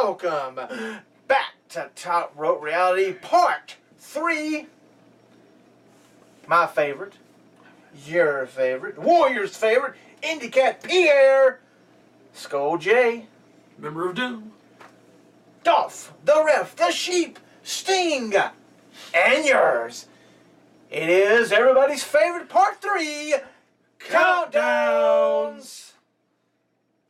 welcome back to Top Rope Reality Part 3. My favorite, your favorite, Warrior's favorite, IndyCat Pierre, Skull J, Member of Doom, Dolph, the Ref, the Sheep, Sting, and yours. It is everybody's favorite Part 3, Countdowns.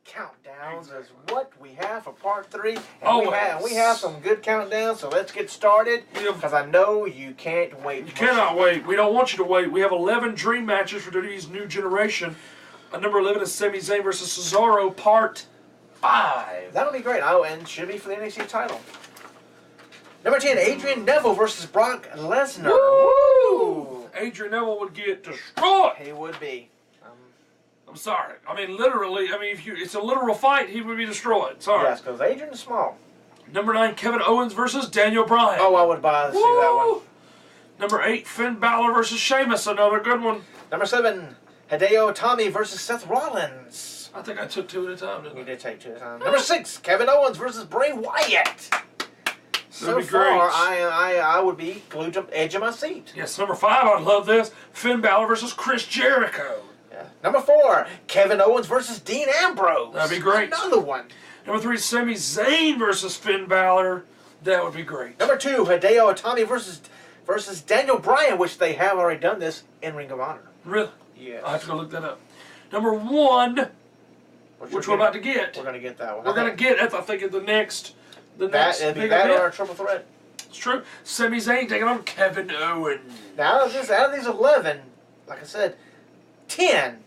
Countdowns is what we have for Part 3. And we have some good countdowns, so let's get started. Because I know you can't wait. You cannot wait. We don't want you to wait. We have 11 dream matches for WWE's new generation. Number 11 is Sami Zayn versus Cesaro, Part 5. That'll be great. Oh, and should be for the NXT title. Number 10, Adrian Neville versus Brock Lesnar. Woo! Adrian Neville would get destroyed. He would be. I'm sorry. I mean, literally. I mean, if it's a literal fight, he would be destroyed. Sorry. Yes, because Adrian is small. Number 9, Kevin Owens versus Daniel Bryan. Oh, I would buy to see that one. Number 8, Finn Balor versus Sheamus. Another good one. Number 7, Hideo Itami versus Seth Rollins. I think I took 2 at a time, didn't I? You did take 2 at a time. Number 6, Kevin Owens versus Bray Wyatt. So far, I would be glued to the edge of my seat. Yes, number 5, I'd love this. Finn Balor versus Chris Jericho. Yeah. Number 4, Kevin Owens versus Dean Ambrose. That'd be great. Another one. Number 3, Sami Zayn versus Finn Balor. That would be great. Number 2, Hideo Itami versus Daniel Bryan, which they have already done this in Ring of Honor. Really? Yes. I have to go look that up. Number 1, which we're about to get. We're going to get that one. We're going to get it, I think, in the next big event. Or a triple threat. It's true. Sami Zayn taking on Kevin Owens. Now, out of these 11, like I said, 10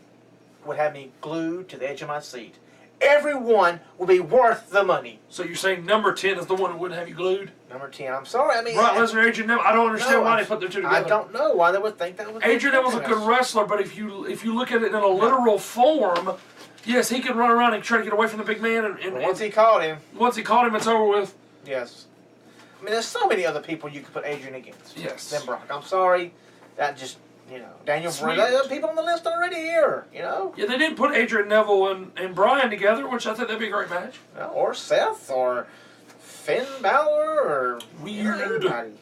would have me glued to the edge of my seat. Every one will be worth the money. So you're saying number 10 is the one that wouldn't have you glued? Number 10. I'm sorry. I mean, Brock Lesnar, Adrian Neville. I don't understand why they put their two together. I don't know why they would think that was. Adrian Neville's a good wrestler, but if you look at it in a literal form, yes, he can run around and try to get away from the big man. And once he caught him, it's over with. Yes. I mean, there's so many other people you could put Adrian against. Yes. Than Brock. I'm sorry. That just. Daniel Bryan. There are people on the list already here, Yeah, they did put Adrian Neville and Bryan together, which I think that'd be a great match. Or Seth, or Finn Balor, or anybody.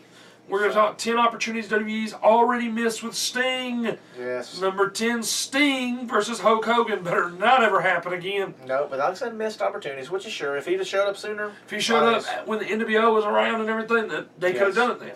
We're going to talk 10 opportunities WWE's already missed with Sting. Yes. Number 10, Sting versus Hulk Hogan. Better not ever happen again. No, but like I said, missed opportunities, which is sure. If he'd have showed up sooner. If he showed up when the NWO was around and everything, they could have done it then.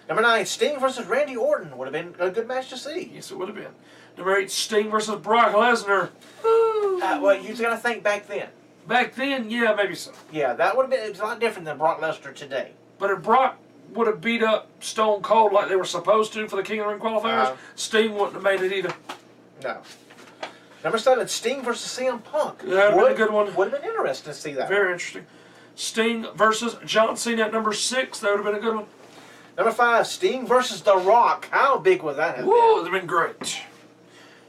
Number 9, Sting versus Randy Orton would have been a good match to see. Yes, it would have been. Number 8, Sting versus Brock Lesnar. Well, you got to think back then. Back then, yeah, maybe so. Yeah, that would have been a lot different than Brock Lesnar today. But if Brock would have beat up Stone Cold like they were supposed to for the King of the Ring qualifiers, Sting wouldn't have made it either. No. Number 7, Sting versus CM Punk. That would have been a good one. Would have been interesting to see that. Very interesting. Sting versus John Cena at number 6. That would have been a good one. Number 5, Sting versus The Rock. How big would that have been? Woo, it would have been great.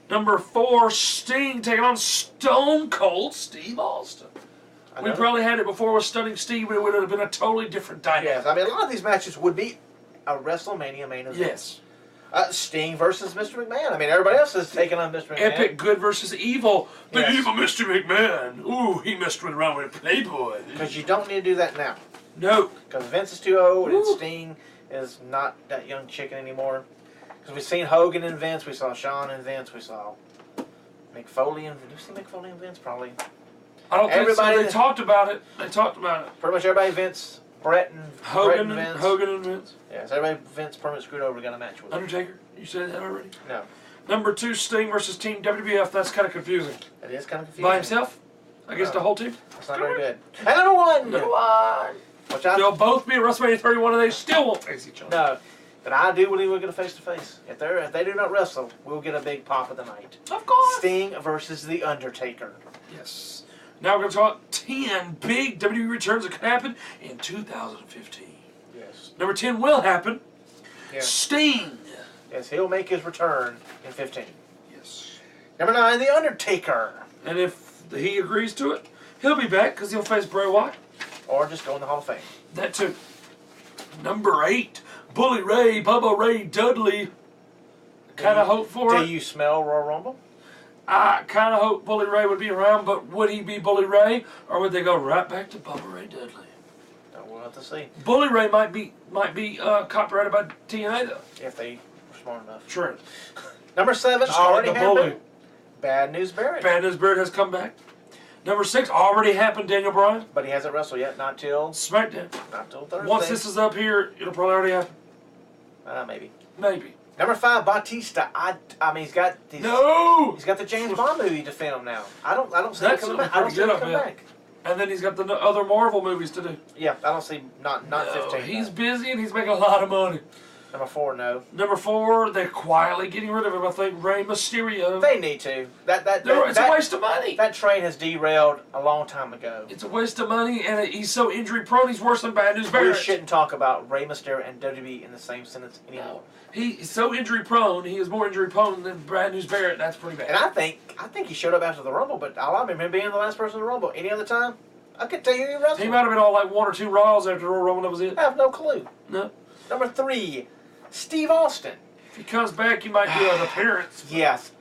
Number 4, Sting taking on Stone Cold Steve Austin. We probably had it before with Stunning Steve, but it would have been a totally different dynamic. Yes, I mean, a lot of these matches would be a WrestleMania main event. Yes. Sting versus Mr. McMahon. I mean, everybody else is taking on Mr. McMahon. Epic good versus evil. The evil Mr. McMahon. Ooh, he messed around with Playboy. Because you don't need to do that now. No. Because Vince is too old and Sting is not that young chicken anymore. Because we've seen Hogan and Vince, we saw Shawn and Vince, we saw Mick Foley and Vince. Did you see Mick Foley and Vince? Probably. I don't think so. They talked about it. Pretty much everybody, Vince, Brett and Hogan and Vince. Hogan and Vince. Yes, everybody Vince permanent screwed over got a match with him. Undertaker? You said that already? No. Number 2, Sting versus Team WWF. That's kind of confusing. It is kind of confusing. By himself? Against the whole team? That's not very good. And number 1! Number 1! They'll both be at WrestleMania 31 and they still won't face each other. No. But I do believe we'll get a face-to-face. If they do not wrestle, we'll get a big pop of the night. Of course. Sting versus The Undertaker. Yes. Now we're going to talk 10 big WWE returns that could happen in 2015. Yes. Number 10 will happen. Yes. Sting. Yes, he'll make his return in 15. Yes. Number 9, The Undertaker. And if he agrees to it, he'll be back because he'll face Bray Wyatt. Or just go in the Hall of Fame. That too. Number 8, Bully Ray, Bubba Ray Dudley. Kind of hope for it. Do you smell Royal Rumble? I kind of hope Bully Ray would be around, but would he be Bully Ray? Or would they go right back to Bubba Ray Dudley? We'll have to see Bully Ray might be copyrighted by TNA though. if they were smart enough. True. Number 7 Just call it already the Bully. happened. Bad News Barrett. Bad News Barrett has come back. Number 6 already happened. Daniel Bryan. But he hasn't wrestled yet. Not till SmackDown. Thursday. Once this is up here, it'll probably already happen. Maybe. Maybe. Number 5, Batista. I mean, he's got No. the James Bond movie to film now. I don't see him That's coming pretty back. I don't see good, him I coming bet. back. And then he's got the other Marvel movies to do. Yeah, I don't see not No, 15. he's no. busy and he's making a lot of money. Number 4, no. Number 4, they're quietly getting rid of him. I think Rey Mysterio. They need to. It's a waste of money. That train has derailed a long time ago. It's a waste of money, and he's so injury prone. He's worse than Bad News We Barrett. shouldn't talk about Rey Mysterio and WWE in the same sentence anymore. No. He's so injury prone. He is more injury prone than Bad News Barrett. That's pretty bad. And I think he showed up after the Rumble, but I remember him being the last person to Rumble. Any other time, I could tell you he wrestled. He might have been on like 1 or 2 Raws after the Royal Rumble. That was it. I have no clue. No. Number 3, Steve Austin. If he comes back, he might do an appearance. Yes.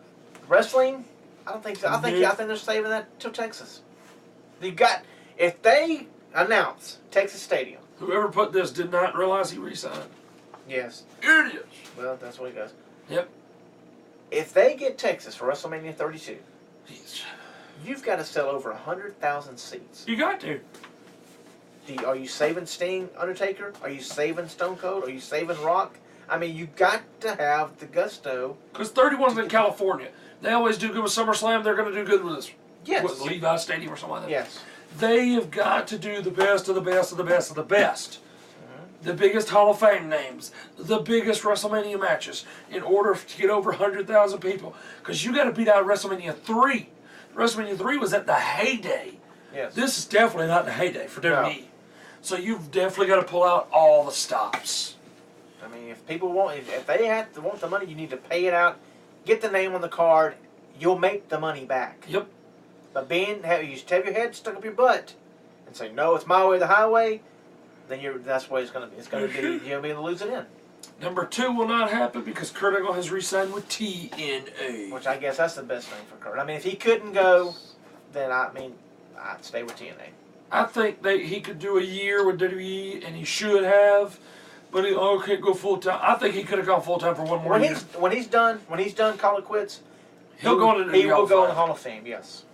Wrestling? I don't think so. I think they're saving that till Texas. If they announce Texas Stadium. Whoever put this did not realize he re-signed. Yes. Idiots. Well, that's what he does. Yep. If they get Texas for WrestleMania 32, Jeez. you've got to sell over 100,000 seats. You got to. Are you saving Sting, Undertaker? Are you saving Stone Cold? Are you saving Rock? I mean, you got to have the gusto. Because 31's in California. They always do good with SummerSlam. They're going to do good with this. Yes. What, Levi Stadium or something like that. Yes. They have got to do the best of the best of the best of the best. The biggest Hall of Fame names, the biggest WrestleMania matches, in order to get over 100,000 people. Because you got to beat out WrestleMania 3. WrestleMania 3 was at the heyday. Yes. This is definitely not the heyday for WWE. No. So you've definitely got to pull out all the stops. I mean, if people if they want the money, you need to pay it out, get the name on the card. You'll make the money back. Yep. But you have your head stuck up your butt and say, no, it's my way or the highway, then that's the way it's going to be. It's going to be, you're going to be losing in. Number 2 will not happen because Kurt Angle has re-signed with TNA. Which I guess that's the best thing for Kurt. I mean, if he couldn't go, then I'd stay with TNA. I think he could do a year with WWE, and he should have, but he can't go full time. I think he could have gone full time for one more year. When he's done, call it quits. He will go in the Hall of Fame. Yes.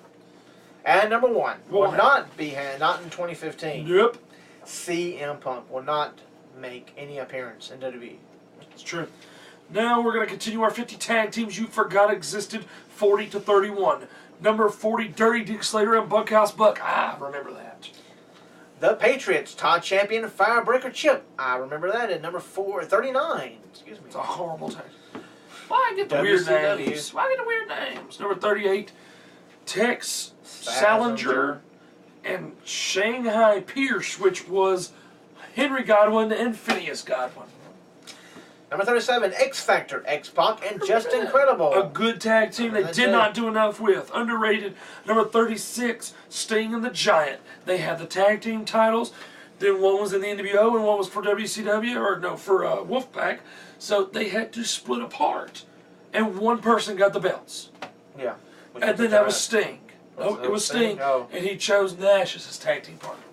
And number 1 will not in 2015. Yep. CM Punk will not make any appearance in WWE. It's true. Now we're going to continue our 50 tag teams you forgot existed, 40 to 31. Number 40, Dirty Dick Slater and Bunkhouse Buck. I remember that. The Patriots, Todd Champion and Firebreaker Chip. I remember that at number 39. Excuse me. It's a horrible tag. Why get the weird names? Why get the weird names? Number 38, Tex Salinger and Shanghai Pierce, which was Henry Godwin and Phineas Godwin. Number 37, X Factor, X-Pac and Just Incredible. A good tag team they did not do enough with. Underrated. Number 36, Sting and the Giant. They had the tag team titles. Then one was in the NWO and one was for WCW, for Wolfpack. So they had to split apart. And one person got the belts. Yeah. And then that was Sting. It was Sting. Oh. And he chose Nash as his tag team partner.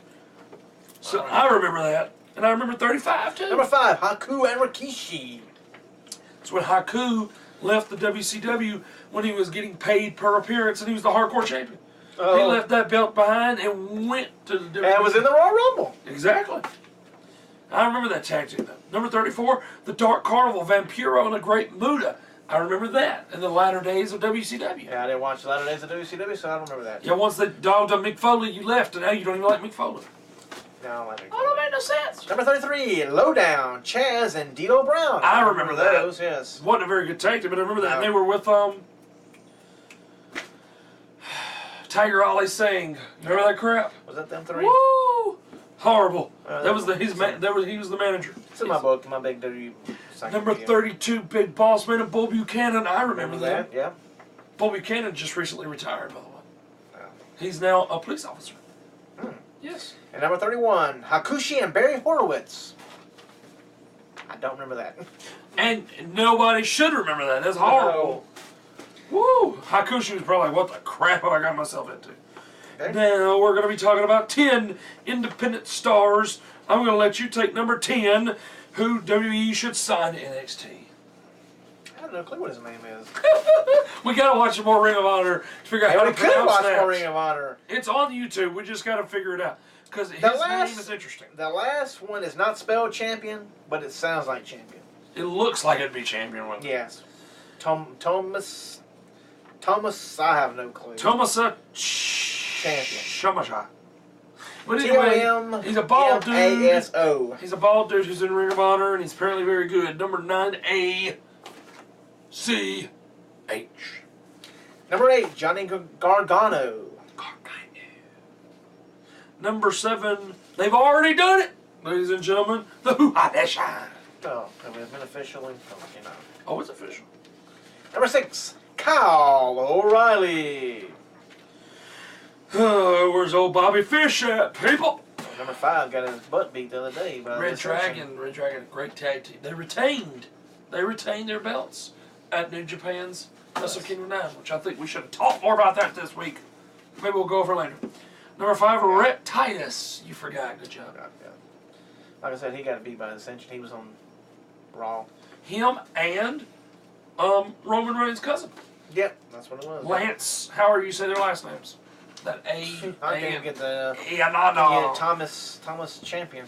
So I remember that. And I remember 35 too. Number 5, Haku and Rikishi. That's when Haku left the WCW when he was getting paid per appearance and he was the hardcore champion. He left that belt behind and went to the WWE. And it was in the Royal Rumble. Exactly. I remember that tag team though. Number 34, the Dark Carnival, Vampiro and the Great Muta. I remember that in the latter days of WCW. Yeah, I didn't watch the latter days of WCW, so I don't remember that. Yeah, once they dogged on Mick Foley, you left, and now you don't even like Mick Foley. No, I don't like Mick Oh, Foley. that made no sense. Number 33, Lowdown, Chaz and D'Lo Brown. I remember that. those, yes. Wasn't a very good tag team, but I remember that. No. And they were with Tiger Ali Singh. Remember that crap? Was that them 3? Woo! Horrible. That was he he was the manager. It's in my book, in my big WWE. Number 32, Big Boss Man and Bull Buchanan. I remember that. Yeah. Bull Buchanan just recently retired, by the way. Yeah. He's now a police officer. Yes. And number 31, Hakushi and Barry Horowitz. I don't remember that. And nobody should remember that. That's horrible. Woo! Hakushi was probably, what the crap have I got myself into? Okay. Now we're going to be talking about 10 independent stars I'm going to let you take number 10, who WWE should sign to NXT. I have no clue what his name is. We got to watch some more Ring of Honor to figure out how to We could pronounce watch that. more Ring of Honor. It's on YouTube. We just got to figure it out. Because his name is interesting. The last one is not spelled champion, but it sounds like champion. It looks like it'd be champion one. Yes. Thomas, I have no clue. Tomasa Champion. Shamasha. But anyway, he's a bald dude. T-O-M-A-S-O. He's a bald dude who's in Ring of Honor, and he's apparently very good. Number 9A C H. Number 8, Johnny Gargano. Number 7, they've already done it, ladies and gentlemen. The Huhadesha. Oh, have it been officially? Oh, it's official. Number 6, Kyle O'Reilly. Where's old Bobby Fish at, people? Number 5 got his butt beat the other day by Red Dragon, a great tag team. They retained their belts at New Japan's Wrestle Kingdom 9, which I think we should talk more about that this week. Maybe we'll go over later. Number 5, Rhett Titus. You forgot. Good job. Yeah. Like I said, he got beat by Ascension. He was on Raw. Him and Roman Reigns' cousin. Yep, that's what it was. Lance, however you say their last names. That I can't get the no. Thomas Champion.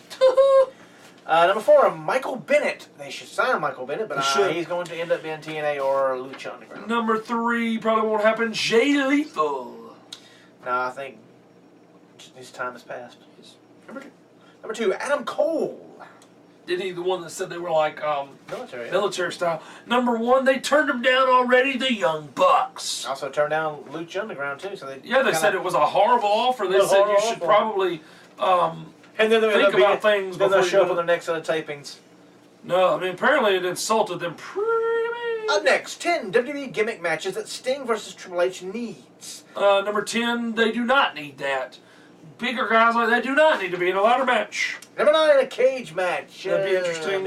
Number 4, Michael Bennett. They should sign Michael Bennett, but he's going to end up being TNA or Lucha Underground. Number 3 probably won't happen. Jay Lethal. No, I think his time has passed. Number 2, Adam Cole. Isn't he the one that said they were like military style? Number 1, they turned him down already. The Young Bucks. Also turned down Lucha Underground too. So they said it was a horrible offer. They said you should probably and then think about things before they'll show you up on their next set of tapings. No, I mean apparently it insulted them pretty bad. Up next, 10 WWE gimmick matches that Sting versus Triple H needs. Number 10, they do not need that. Bigger guys like that do not need to be in a ladder match. Number 9, a cage match. That'd be interesting,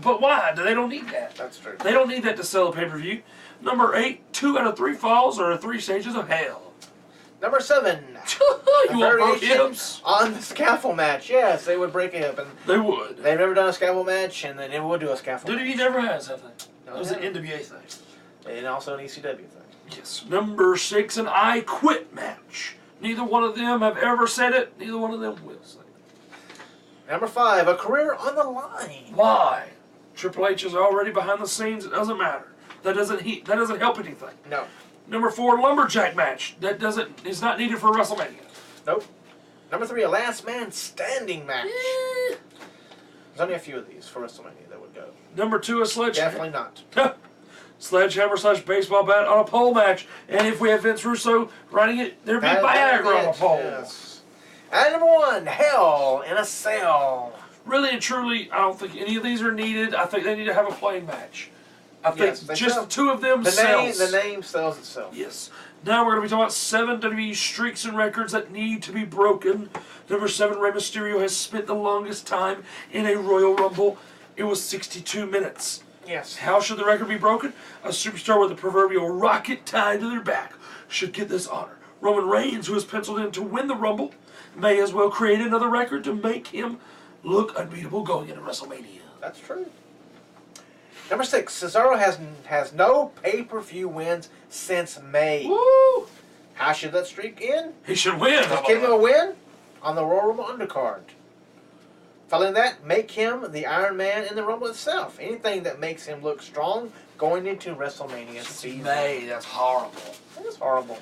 but why? They don't need that. That's true. They don't need that to sell a pay-per-view. Number 8, 2 out of 3 falls or 3 stages of hell. Number 7, you want broke hips? On the scaffold match. Yes, they would break a hip. And they would. They've never done a scaffold match, and they would do a scaffold WWE never has that thing. No, it was an NWA thing. And also an ECW thing. Yes. Number 6, an I Quit match. Neither one of them have ever said it. Neither one of them will say it. Number 5, a career on the line. Why? Triple H is already behind the scenes. It doesn't matter. That doesn't help anything. No. Number 4, lumberjack match. Is not needed for WrestleMania. Nope. Number 3, a last man standing match. There's only a few of these for WrestleMania that would go. Number 2, a sledgehammer. Definitely not. Sledgehammer/baseball bat on a pole match. And if we have Vince Russo writing it, there'd be Viagra on a pole. Yes. And number 1, Hell in a Cell. Really and truly, I don't think any of these are needed. I think they need to have a plain match. I think just the 2 of them sells. The name sells itself. Yes. Now we're going to be talking about 7 WWE streaks and records that need to be broken. Number 7, Rey Mysterio has spent the longest time in a Royal Rumble. It was 62 minutes. Yes. How should the record be broken? A superstar with a proverbial rocket tied to their back should get this honor. Roman Reigns, who is penciled in to win the Rumble, may as well create another record to make him look unbeatable going into WrestleMania. That's true. Number 6, Cesaro has no pay-per-view wins since May. Woo! How should that streak end? He should win. Just give him a win on the Royal Rumble undercard. Following that, make him the Iron Man in the Rumble itself. Anything that makes him look strong going into WrestleMania season. May, that's horrible. That is horrible.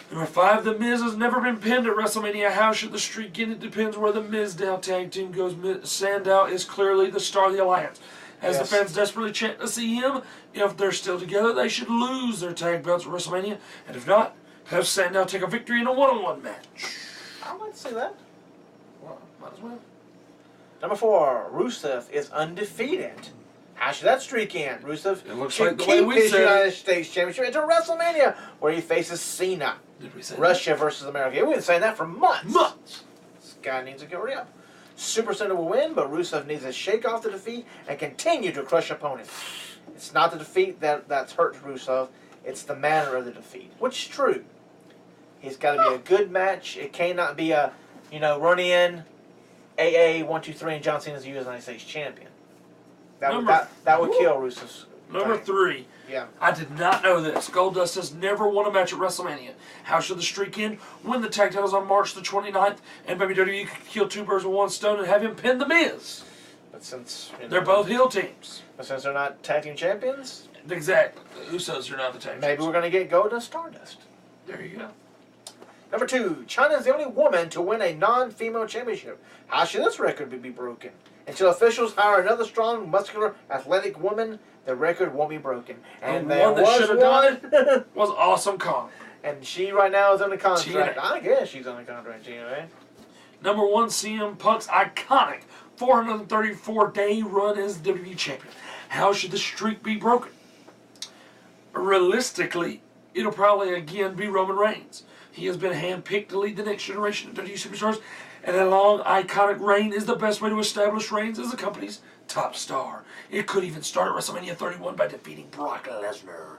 Number 5, The Miz has never been pinned at WrestleMania. How should the streak end? It depends where the Mizdow tag team goes. Sandow is clearly the star of the alliance. As the fans desperately chant to see him, if they're still together, they should lose their tag belts at WrestleMania. And if not, have Sandow take a victory in a one-on-one match. I'd like to see that. Well, might as well. Number 4, Rusev is undefeated. How should that streak end? Rusev should keep his United States Championship into WrestleMania, where he faces Cena. Did we say Russia versus America. We've been saying that for months. Months. This guy needs to hurry up. Super Cena will win, but Rusev needs to shake off the defeat and continue to crush opponents. It's not the defeat that's hurt Rusev, it's the manner of the defeat, which is true. He's got to be a good match. It cannot be a, run in AA 1-2-3 and John Cena's the United States champion. That would kill Rusev's. Number 3. Yeah. I did not know this. Goldust has never won a match at WrestleMania. How should the streak end? Win the tag titles on March the 29th, and WWE could kill 2 birds with 1 stone and have him pin The Miz. But since they're both heel teams. But since they're not tag team champions, exactly. The Usos are not the tag teams. Maybe we're going to get Goldust Stardust. There you go. Number 2, China is the only woman to win a non-female championship. How should this record be broken? Until officials hire another strong, muscular, athletic woman, the record won't be broken. And the there one that should have done it was Awesome Kong. And she right now is under contract. TNA. I guess she's under contract, TNA. Number 1, CM Punk's iconic 434-day run as WWE champion. How should the streak be broken? Realistically, it'll probably again be Roman Reigns. He has been handpicked to lead the next generation of WWE superstars, and a long, iconic reign is the best way to establish Reigns as the company's top star. It could even start at WrestleMania 31 by defeating Brock Lesnar.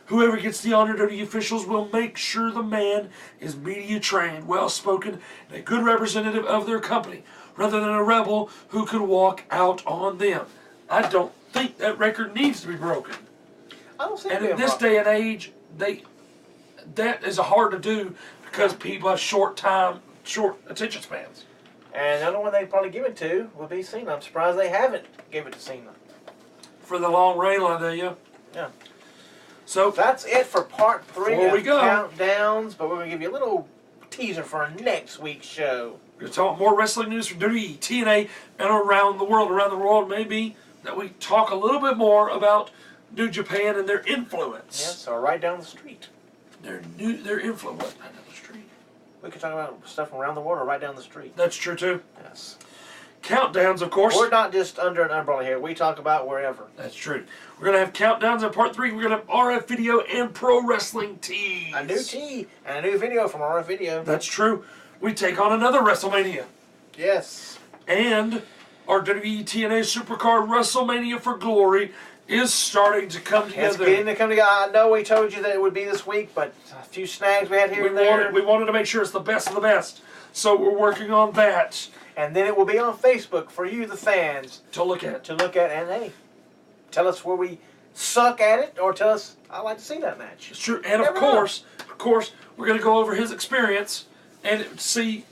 Whoever gets the honor, WWE officials will make sure the man is media-trained, well-spoken, and a good representative of their company, rather than a rebel who could walk out on them. I don't think that record needs to be broken. I don't see And in this day and age, that is hard to do because people have short attention spans. And the only one they'd probably give it to would be Cena. I'm surprised they haven't given it to Cena. For the long reign line there, yeah. Yeah. So That's it for part 3 Before of we go. Countdowns, but we're going to give you a little teaser for our next week's show. we're going to talk more wrestling news from WWE, TNA, and around the world. Around the world, maybe that we talk a little bit more about New Japan and their influence. Yeah, so right down the street. Their influence. Right down the street. We could talk about stuff from around the world or right down the street. That's true too. Yes. Countdowns, of course. We're not just under an umbrella here. We talk about wherever. That's true. We're going to have countdowns in part 3. We're going to have RF video and pro wrestling tees. A new tee and a new video from RF Video. That's true. We take on another WrestleMania. Yes. And our WWE TNA Supercard WrestleMania for Glory is starting to come together. It's beginning to come together. I know we told you that it would be this week, but a few snags we had here and there. We wanted to make sure it's the best of the best. So we're working on that. And then it will be on Facebook for you, the fans, To look at. and hey, tell us where we suck at it, or tell us I'd like to see that match. It's true. And of Never course, we're going to go over his experience and see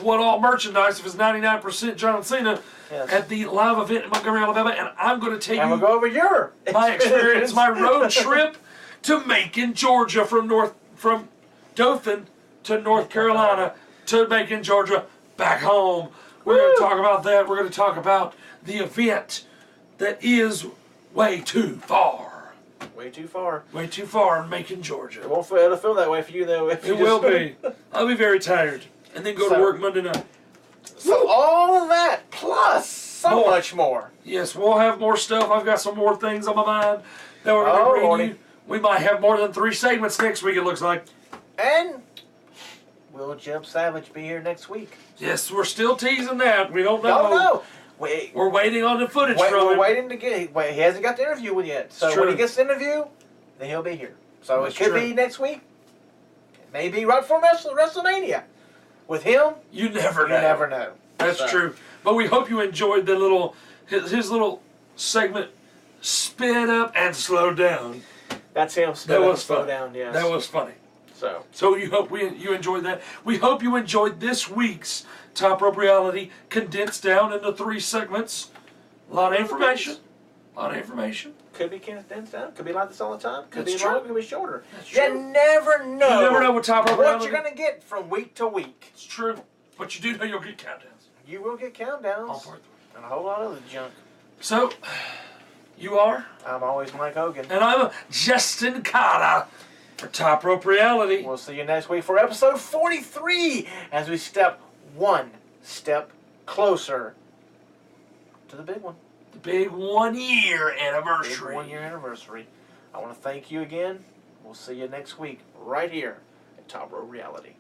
what all merchandise, if it's 99% John Cena, Yes. at the live event in Montgomery, Alabama. And I'm going to take And we'll you go over your my experience, my road trip to Macon, Georgia, from Dothan to North Carolina to Macon, Georgia, back home. We're going to talk about that. We're going to talk about the event that is way too far. Way too far. Way too far in Macon, Georgia. It'll feel that way for you, though. If you It will be. I'll be very tired. And then go to work Monday night. So all of that, plus so much more. Yes, we'll have more stuff. I've got some more things on my mind that we're going to bring Lordy. you. We might have more than 3 segments next week, it looks like. And will Jeb Savage be here next week? Yes, we're still teasing that. We don't know. Don't know. Wait, We're waiting on the footage from we're him. waiting to get. Wait, he hasn't got the interview with yet. So It's when true. he gets the interview, then he'll be here. So That's it could true. be next week. It may be right before WrestleMania. With him, You never you know. never know. That's So, true. But we hope you enjoyed the his little segment, sped up and slowed down. That's him. That was slow fun. down. Yes. That was funny. So You hope you enjoyed that. We hope you enjoyed this week's Top Rope Reality condensed down into 3 segments. A lot of information. could be condensed down. Could be like this all the time. Could That's be true. longer. Could be shorter. That's You true. never know. You never know what Top Rope what Reality. you're gonna get from week to week. It's true. But you do know you'll get countdowns. You will get countdowns On part 3. and a whole lot of other junk. So, you are, I'm always Mike Hogan. and I'm Justin Carter for Top Rope Reality. We'll see you next week for episode 43 as we step one step closer to the big one. The big 1-year Big anniversary. 1-year anniversary. I want to thank you again. We'll see you next week right here at Top Row Reality.